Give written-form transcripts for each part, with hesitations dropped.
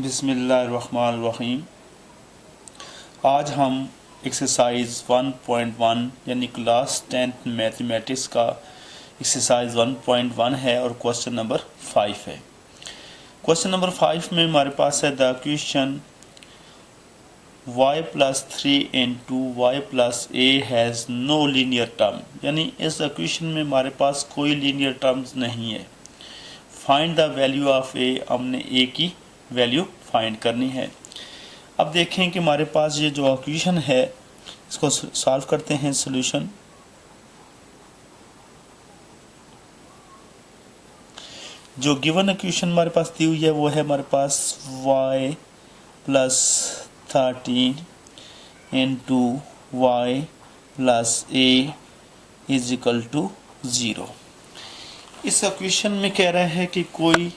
बिस्मिल्लाहिर्रहमानिर्रहीम। आज हम एक्सरसाइज 1.1 यानी क्लास 10th मैथमेटिक्स का एक्सरसाइज 1.1 है और क्वेश्चन नंबर 5 है। क्वेश्चन नंबर 5 में हमारे पास है the question y plus 3 into y plus a has no linear term, यानी इस क्वेश्चन में हमारे पास कोई लीनियर टर्म्स नहीं है। फाइंड द वैल्यू ऑफ ए, हमने ए की वैल्यू फाइंड करनी है। अब देखें कि हमारे पास ये जो इक्वेशन है इसको सॉल्व करते हैं। सॉल्यूशन जो गिवन इक्वेशन हमारे पास दी हुई है वो है हमारे पास y plus 13 into y plus a is equal to 0। इस इक्वेशन में कह रहा है कि कोई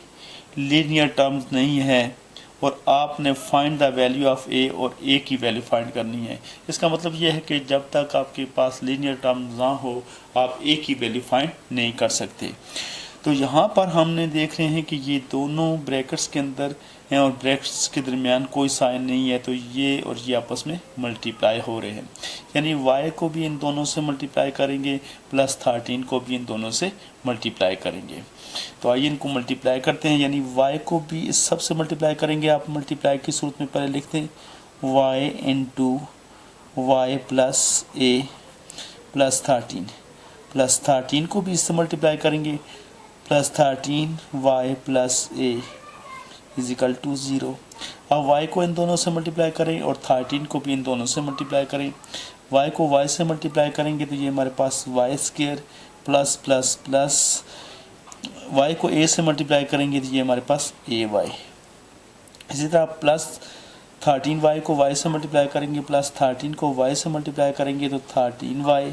लीनियर टर्म्स नहीं है और आपने फाइंड द वैल्यू ऑफ ए और ए की वैल्यू फाइंड करनी है। इसका मतलब यह है कि जब तक आपके पास लीनियर टर्म्स ना हो आप ए की वैल्यू फाइंड नहीं कर सकते। तो यहाँ पर हमने देख रहे हैं कि ये दोनों ब्रैकेट्स के अंदर हैं और ब्रैकेट्स के दरमियान कोई साइन नहीं है, तो ये और ये आपस में मल्टीप्लाई हो रहे हैं, यानी y को भी इन दोनों से मल्टीप्लाई करेंगे प्लस 13 को भी इन दोनों से मल्टीप्लाई करेंगे। तो आइए इनको मल्टीप्लाई करते हैं, यानी y को भी इस सब से मल्टीप्लाई करेंगे। आप मल्टीप्लाई की सूरत में पहले लिखते हैं y into y plus a plus 13 को भी इससे मल्टीप्लाई करेंगे plus 13 y plus a is equal to 0। अब y को इन दोनों से मल्टीप्लाई करें और 13 को भी इन दोनों से मल्टीप्लाई करें। y को y से मल्टीप्लाई करेंगे तो ये हमारे पास y square plus plus plus y को a से मल्टीप्लाई करेंगे तो ये हमारे पास ए वाई। इसी तरह प्लस 13y को y से मल्टीप्लाई करेंगे प्लस 13 को y से मल्टीप्लाई करेंगे तो 13y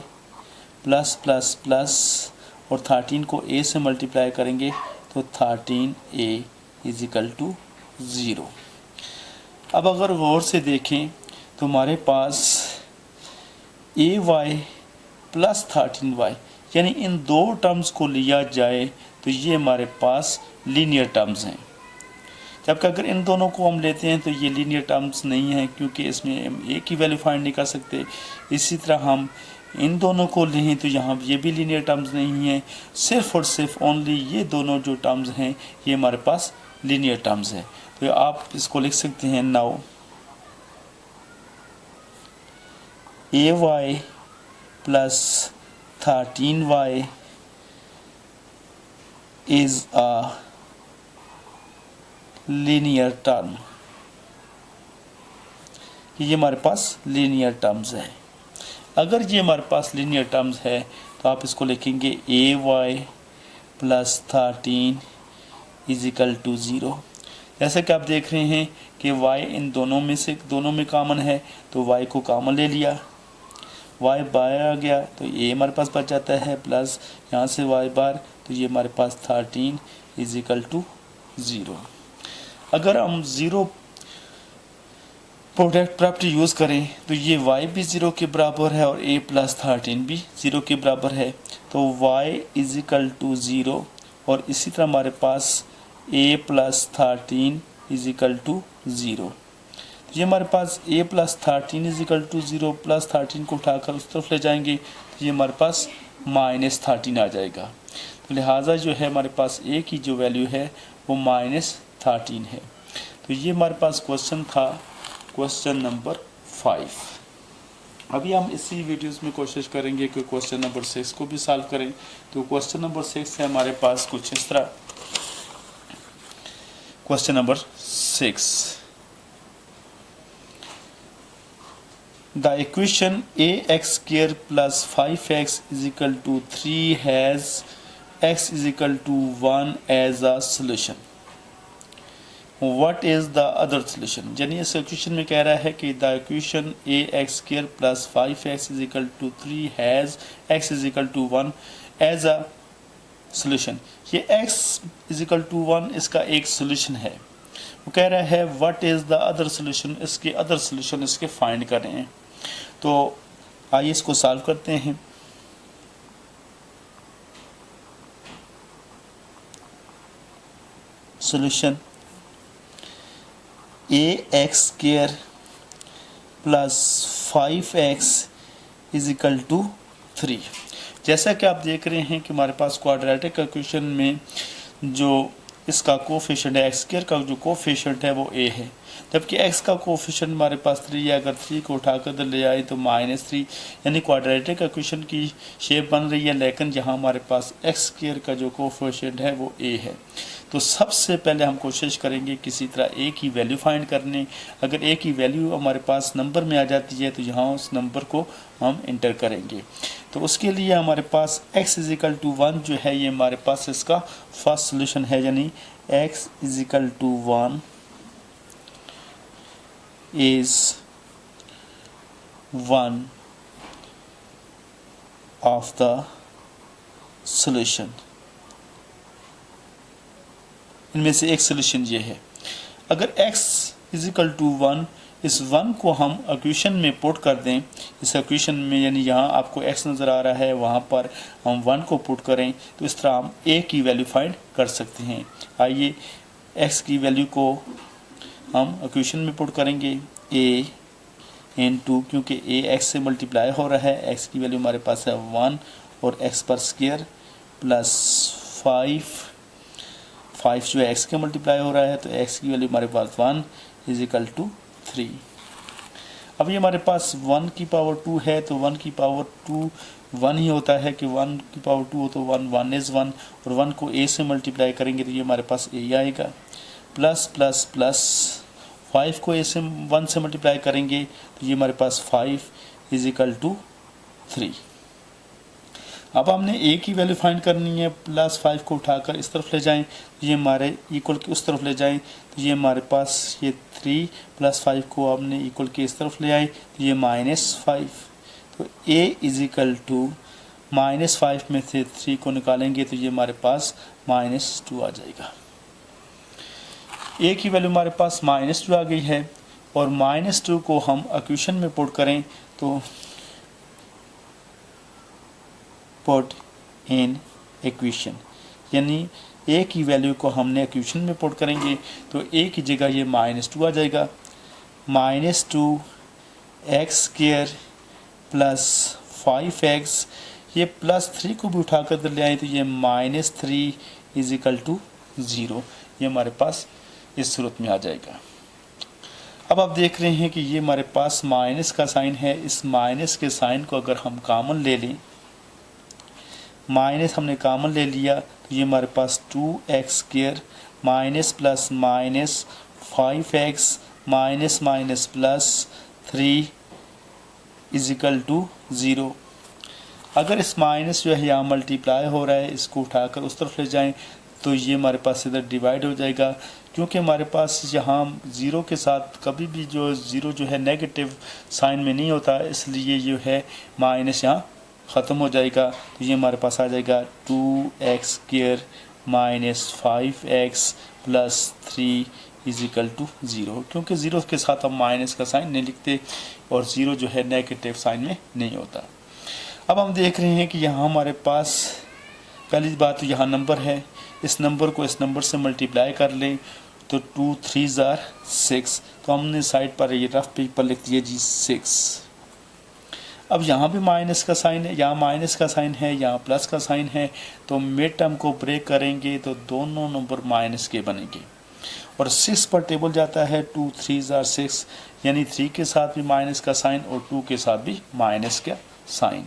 प्लस प्लस प्लस और 13 को a से मल्टीप्लाई करेंगे तो 13a इज इक्वल टू 0। अब अगर गौर से देखें तो हमारे पास ए वाई प्लस 13y, यानी इन दो टर्म्स को लिया जाए तो ये हमारे पास लीनियर टर्म्स हैं, जबकि अगर इन दोनों को हम लेते हैं तो ये लीनियर टर्म्स नहीं हैं, क्योंकि इसमें हम ए की वैल्यू फाइंड नहीं कर सकते। इसी तरह हम इन दोनों को लें तो यहाँ ये भी लीनियर टर्म्स नहीं हैं, सिर्फ और सिर्फ ओनली ये दोनों जो टर्म्स हैं ये हमारे पास लीनियर टर्म्स है। तो आप इसको लिख सकते हैं now a y plus 13y is a linear term. ये हमारे पास लीनियर टर्म्स है। अगर ये हमारे पास लीनियर टर्म्स है तो आप इसको लिखेंगे a y plus 13 is equal to 0। जैसे कि आप देख रहे हैं कि y इन दोनों में कॉमन है, तो y को कॉमन ले लिया, y बाहर आ गया तो a हमारे पास बच जाता है प्लस यहाँ से y बार, तो ये हमारे पास 13 इज इक्वल टू 0। अगर हम 0 प्रोडक्ट प्रॉपर्टी यूज़ करें तो ये y भी 0 के बराबर है और a प्लस 13 भी 0 के बराबर है, तो y इज इक्वल टू 0। और इसी तरह हमारे पास a plus 13 is equal to 0। तो ये हमारे पास a plus 13 is equal to 0, plus 13 को उठाकर उस तरफ ले जाएंगे तो ये हमारे पास माइनस 13 आ जाएगा। तो लिहाजा जो है हमारे पास a की जो वैल्यू है वो माइनस 13 है। तो ये हमारे पास क्वेश्चन था, क्वेश्चन नंबर 5। अभी हम इसी वीडियोस में कोशिश करेंगे कि क्वेश्चन नंबर 6 को भी सॉल्व करें। तो क्वेश्चन नंबर 6 है हमारे पास कुछ इस तरह। Question number 6, the equation ax square plus 5x is equal to 3 has x is equal to 1 as a solution. What is the other solution? यानी इस इक्वेशन में कह रहा है कि the equation ax square plus 5x is equal to 3 has x is equal to 1 as a solution। ये x is equal to 1 इसका एक solution है। वो कह रहा है what is the other solution, इसके अदर सोल्यूशन इसके फाइंड करें। तो आइए इसको सॉल्व करते हैं। Solution a x square plus 5x is equal to 3। जैसा कि आप देख रहे हैं कि हमारे पास क्वाड्रेटिक इक्वेशन में जो इसका कोफिशिएंट है, एक्स स्क्वायर का जो कोफिशिएंट है वो a है, जबकि x का कोफिशिएंट हमारे पास 3 है। अगर 3 को उठाकर ले आए तो -3, यानी क्वाड्रेटिक इक्वेशन की शेप बन रही है, लेकिन यहाँ हमारे पास एक्स स्क्वायर का जो कोफिशिएंट है वो a है। तो सबसे पहले हम कोशिश करेंगे किसी तरह a की वैल्यू फाइंड करने। अगर a की वैल्यू हमारे पास नंबर में आ जाती है तो यहाँ उस नंबर को हम इंटर करेंगे। तो उसके लिए हमारे पास x इज इक्वल टू 1 जो है, ये हमारे पास इसका फर्स्ट सोल्यूशन है, यानी x is equal to 1 is 1 of the solution। इनमें से एक सोल्यूशन ये है। अगर x इज इक्वल टू 1, इस 1 को हम इक्वेशन में पुट कर दें, इस इक्वेशन में, यानी यहाँ आपको x नज़र आ रहा है, वहाँ पर हम 1 को पुट करें, तो इस तरह हम a की वैल्यू फाइंड कर सकते हैं। आइए x की वैल्यू को हम इक्वेशन में पुट करेंगे, a इंटू, क्योंकि a x से मल्टीप्लाई हो रहा है, x की वैल्यू हमारे पास है 1 और x पर स्क्वायर प्लस 5 जो है x के मल्टीप्लाई हो रहा है, तो x की वैल्यू हमारे पास 1 इज इक्वल टू 3। अब ये हमारे पास 1 की पावर 2 है, तो 1 की पावर 2 1 ही होता है कि 1 की पावर 2 हो तो 1 इज़ 1, और 1 को a से मल्टीप्लाई करेंगे तो ये हमारे पास a आएगा, प्लस प्लस प्लस 5 को a से 1 से मल्टीप्लाई करेंगे तो ये हमारे पास 5 इज इक्वल टू 3। अब हमने a की वैल्यू फाइंड करनी है, प्लस 5 को उठाकर इस तरफ ले जाएं तो ये हमारे इक्वल के उस तरफ ले जाएं तो ये हमारे पास ये 3 प्लस 5 को हमने इक्वल के इस तरफ ले आए तो ये -5। तो a इज इक्वल टू -5 में से 3 को निकालेंगे तो ये हमारे पास -2 आ जाएगा। a की वैल्यू हमारे पास -2 आ गई है, और -2 को हम इक्वेशन में पुट करें तो पुट इन इक्वेशन, यानी a की वैल्यू को हमने इक्वेशन में पुट करेंगे तो a की जगह ये -2 आ जाएगा, -2 एक्स स्क्वायर प्लस 5x, ये प्लस 3 को भी उठाकर ले आए तो ये -3 इज इक्वल टू 0, ये हमारे पास इस सूरत में आ जाएगा। अब आप देख रहे हैं कि ये हमारे पास माइनस का साइन है, इस माइनस के साइन को अगर हम कॉमन ले लें, माइनस हमने कॉमन ले लिया तो ये हमारे पास 2x square minus plus minus 5x minus minus plus 3 is equal to 0। अगर इस माइनस जो है यहाँ मल्टीप्लाई हो रहा है, इसको उठाकर उस तरफ ले जाएं तो ये हमारे पास इधर डिवाइड हो जाएगा, क्योंकि हमारे पास यहाँ 0 के साथ कभी भी जो 0 जो है नेगेटिव साइन में नहीं होता, इसलिए ये है माइनस यहाँ ख़त्म हो जाएगा। तो ये हमारे पास आ जाएगा 2x square minus 5x plus 3 is equal to 0, क्योंकि 0 के साथ हम माइनस का साइन नहीं लिखते और 0 जो है नेगेटिव साइन में नहीं होता। अब हम देख रहे हैं कि यहाँ हमारे पास पहली बात तो यहाँ नंबर है, इस नंबर को इस नंबर से मल्टीप्लाई कर लें तो 2 3 6, तो हमने साइड पर ये रफ पेज पर लिख दिया जी 6। अब यहाँ भी माइनस का साइन है, यहाँ माइनस का साइन है, यहाँ प्लस का साइन है, तो मिड टर्म को ब्रेक करेंगे तो दोनों नंबर माइनस के बनेंगे, और 6 पर टेबल जाता है 2 3 6, यानी 3 के साथ भी माइनस का साइन और 2 के साथ भी माइनस का साइन।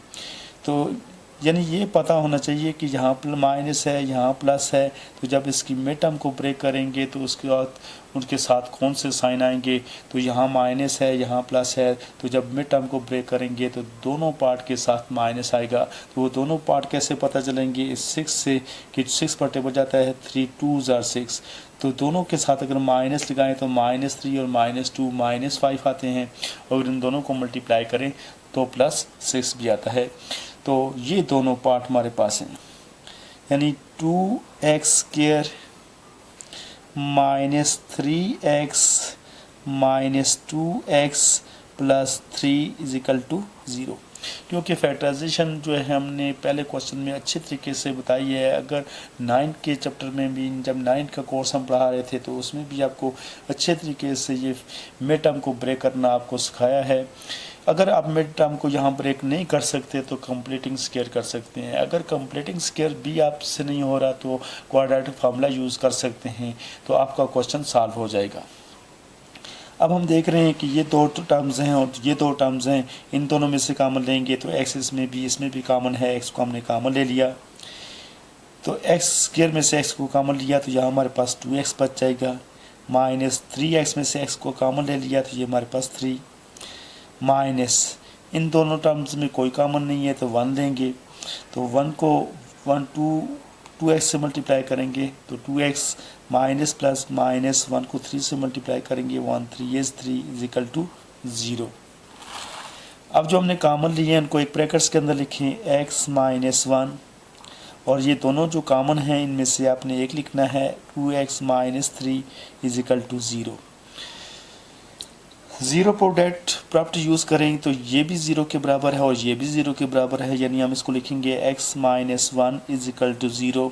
तो यानी ये पता होना चाहिए कि यहाँ माइनस है, यहाँ प्लस है, तो जब इसकी मिड टर्म को ब्रेक करेंगे तो उसके बाद उनके साथ कौन से साइन आएंगे, तो यहाँ माइनस है, यहाँ प्लस है, तो जब मिड टर्म को ब्रेक करेंगे तो दोनों पार्ट के साथ माइनस आएगा। तो वो दोनों पार्ट कैसे पता चलेंगे, इस 6 से कि 6 पर टेबल जाता है 3 2 6, तो दोनों के साथ अगर माइनस लगाएं तो -3 और -2 -5 आते हैं, और इन दोनों को मल्टीप्लाई करें तो +6 भी आता है। तो ये दोनों पार्ट हमारे पास हैं, यानी 2x square minus 3x minus 2x plus 3 is equal to 0। क्योंकि फैक्टराइजेशन जो है हमने पहले क्वेश्चन में अच्छे तरीके से बताई है। अगर 9 के चैप्टर में भी, जब 9 का कोर्स हम पढ़ा रहे थे, तो उसमें भी आपको अच्छे तरीके से ये मिड टर्म को ब्रेक करना आपको सिखाया है। अगर आप मिड टर्म को यहाँ ब्रेक नहीं कर सकते तो कंप्लीटिंग स्क्वायर कर सकते हैं। अगर कंप्लीटिंग स्क्वायर भी आपसे नहीं हो रहा तो क्वाड्रेटिक फार्मूला यूज़ कर सकते हैं, तो आपका क्वेश्चन सॉल्व हो जाएगा। अब हम देख रहे हैं कि ये दो टर्म्स हैं और ये दो टर्म्स हैं, इन दोनों में से कॉमन लेंगे तो x इसमें भी कॉमन है, x को हमने कॉमन ले लिया, तो x स्क्वायर में से x को कॉमन लिया तो यहाँ हमारे पास 2x बच जाएगा। माइनस 3x में से x को कॉमन ले लिया तो ये हमारे पास 3, माइनस इन दोनों टर्म्स में कोई कॉमन नहीं है तो 1 लेंगे, तो 1 को 2x से मल्टीप्लाई करेंगे तो 2x माइनस प्लस माइनस 1 को 3 से मल्टीप्लाई करेंगे 1 3 is 3 इज इक्वल टू 0। अब जो हमने कॉमन लिए हैं उनको एक ब्रैकेट्स के अंदर लिखें x माइनस 1, और ये दोनों जो कॉमन हैं इनमें से आपने एक लिखना है 2x minus 3 is equal to 0। Zero product property use करें तो ये भी 0 के बराबर है और ये भी 0 के बराबर है, यानी हम इसको लिखेंगे x minus 1 is equal to 0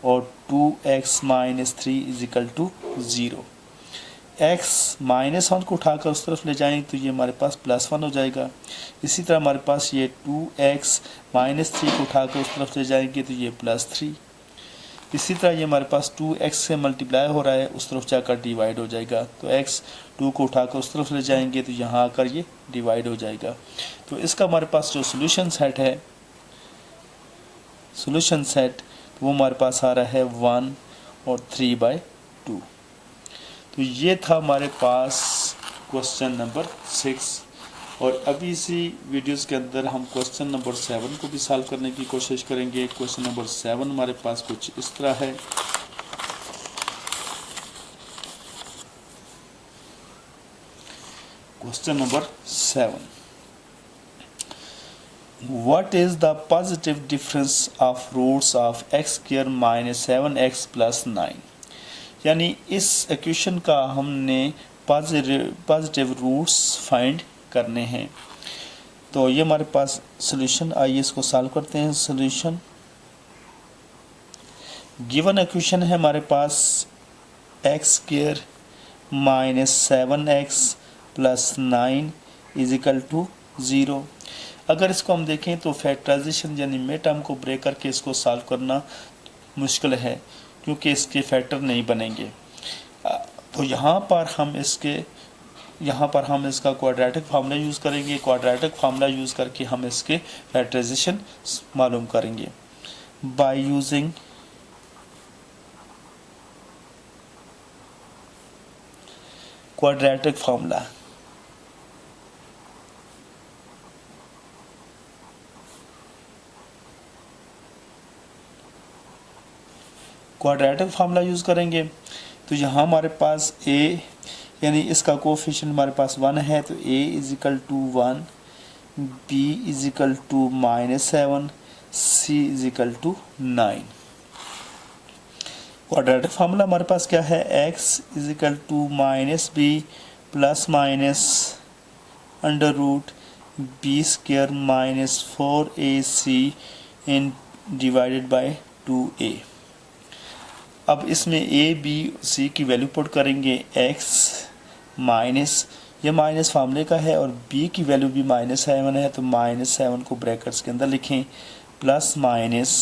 और 2x minus 3 is equal to 0। x minus 1 को उठाकर उस तरफ ले जाएं तो ये हमारे पास प्लस 1 हो जाएगा। इसी तरह हमारे पास ये 2x माइनस 3 को उठाकर उस तरफ ले जाएंगे तो ये प्लस 3। इसी तरह ये हमारे पास 2x से मल्टीप्लाई हो रहा है, उस तरफ जाकर डिवाइड हो जाएगा, तो x 2 को उठाकर उस तरफ ले जाएंगे तो यहाँ आकर ये डिवाइड हो जाएगा। तो इसका हमारे पास जो सोल्यूशन सेट है, सोल्यूशन सेट वो हमारे पास आ रहा है 1 और 3/2। तो ये था हमारे पास क्वेश्चन नंबर 6, और अभी इसी वीडियोस के अंदर हम क्वेश्चन नंबर 7 को भी सॉल्व करने की कोशिश करेंगे। क्वेश्चन नंबर 7 हमारे पास कुछ इस तरह है। Question number 7, what is the positive difference of roots of x square minus 7x plus 9। यानी इस इक्वेशन का हमने पॉजिटिव रूट्स फाइंड करने हैं। तो ये हमारे पास सॉल्यूशन, आइए इसको सॉल्व करते हैं। सॉल्यूशन गिवन इक्वेशन है हमारे पास x square minus 7x plus 9 is equal to 0। अगर इसको हम देखें तो फैक्टराइजेशन यानी मिड टर्म को ब्रेक करके इसको सॉल्व करना मुश्किल है, क्योंकि इसके फैक्टर नहीं बनेंगे। तो यहाँ पर हम इसका क्वाड्रेटिक फार्मूला यूज़ करेंगे। क्वाड्रेटिक फार्मूला यूज़ करके हम इसके फैक्टराइजेशन मालूम करेंगे by using quadratic formula. Quadratic formula use करेंगे तो यहाँ हमारे पास a यानी इसका कोफिशिएंट हमारे पास 1 है, तो a is equal to 1, b is equal to -7, c is equal to 9। Quadratic formula हमारे पास क्या है, x is equal to -b plus minus under root b square minus 4ac in divided by 2a। अब इसमें a b c की value put करेंगे। x minus, ये minus फार्मूले का है, और b की वैल्यू भी -7 है, तो -7 को ब्रैकेट्स के अंदर लिखें, प्लस माइनस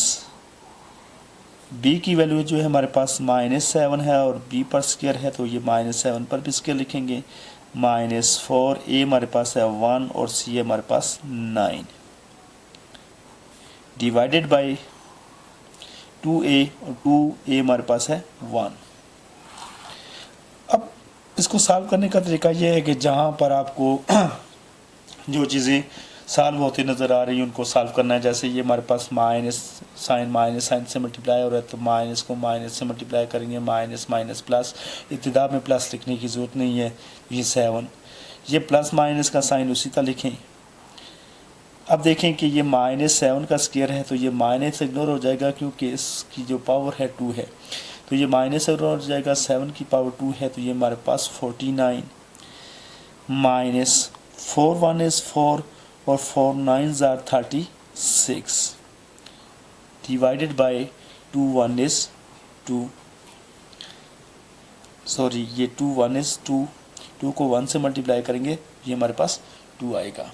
b की वैल्यू जो है हमारे पास -7 है और b पर स्क्वायर है, तो ये -7 पर भी स्क्वायर लिखेंगे। -4a हमारे पास है 1 और c हमारे पास 9 डिवाइडेड बाय 2a, और 2a हमारे पास है 1। अब इसको सॉल्व करने का तरीका यह है कि जहाँ पर आपको जो चीज़ें सॉल्व होती नज़र आ रही हैं उनको सॉल्व करना है। जैसे ये हमारे पास माइनस साइन से मल्टीप्लाई हो रहा है, तो माइनस को माइनस से मल्टीप्लाई करेंगे, माइनस माइनस प्लस, इब्तिदा में प्लस लिखने की ज़रूरत नहीं है। ये 7, ये प्लस माइनस का साइन उसी तरह लिखें। अब देखें कि ये -7 का स्क्वायर है, तो ये माइनस इग्नोर हो जाएगा क्योंकि इसकी जो पावर है 2 है, तो ये माइनस इग्नोर हो जाएगा। 7 की पावर 2 है, तो ये हमारे पास 49 माइनस 4 1 इज़ 4, और 4 9s are 36 divided by 2 1 is 2, sorry ये 2 1 is 2, 2 को 1 से मल्टीप्लाई करेंगे, ये हमारे पास 2 आएगा।